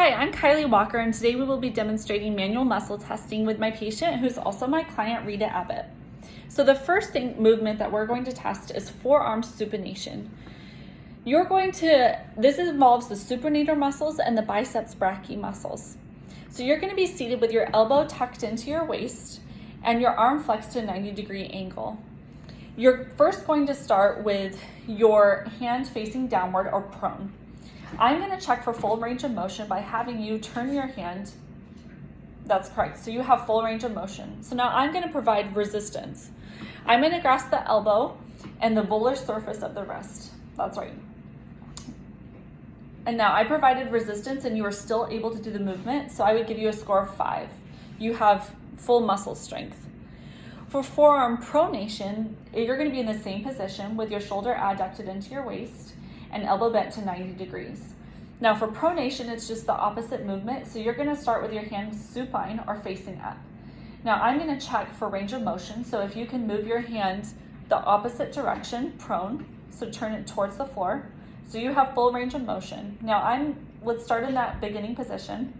Hi, I'm Kylie Walker, and today we will be demonstrating manual muscle testing with my patient, who's also my client, Rita Abbott. So the first movement that we're going to test is forearm supination. This involves the supinator muscles and the biceps brachii muscles. So you're going to be seated with your elbow tucked into your waist and your arm flexed to a 90-degree angle. You're first going to start with your hand facing downward or prone. I'm going to check for full range of motion by having you turn your hand. That's correct. So you have full range of motion. So now I'm going to provide resistance. I'm going to grasp the elbow and the volar surface of the wrist. That's right. And now I provided resistance and you are still able to do the movement, so I would give you a score of 5. You have full muscle strength. For forearm pronation, you're going to be in the same position with your shoulder adducted into your waist and elbow bent to 90 degrees. Now for pronation, it's just the opposite movement. So you're gonna start with your hands supine or facing up. Now I'm gonna check for range of motion. So if you can move your hand the opposite direction, prone, so turn it towards the floor. So you have full range of motion. Now let's start in that beginning position.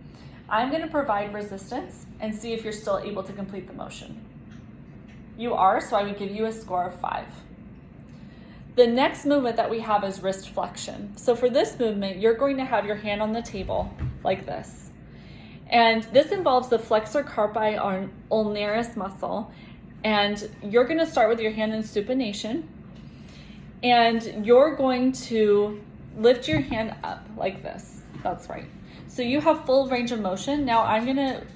I'm gonna provide resistance and see if you're still able to complete the motion. You are, so I would give you a score of 5. The next movement that we have is wrist flexion. So for this movement, you're going to have your hand on the table like this. And this involves the flexor carpi or ulnaris muscle. And you're going to start with your hand in supination. And you're going to lift your hand up like this. That's right. So you have full range of motion. Now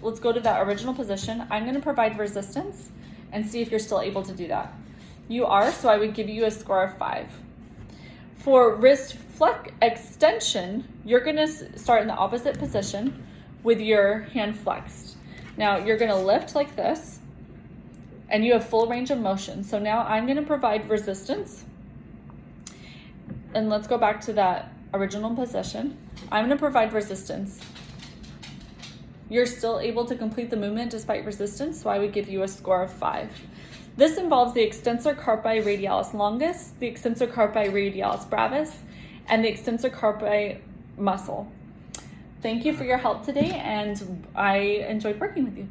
let's go to that original position. I'm going to provide resistance and see if you're still able to do that. You are, so I would give you a score of 5. For wrist extension, you're going to start in the opposite position with your hand flexed. Now you're going to lift like this, and you have full range of motion. So now I'm going to provide resistance, and let's go back to that original position. I'm going to provide resistance. You're still able to complete the movement despite resistance, so I would give you a score of 5. This involves the extensor carpi radialis longus, the extensor carpi radialis brevis, and the extensor carpi muscle. Thank you for your help today, and I enjoyed working with you.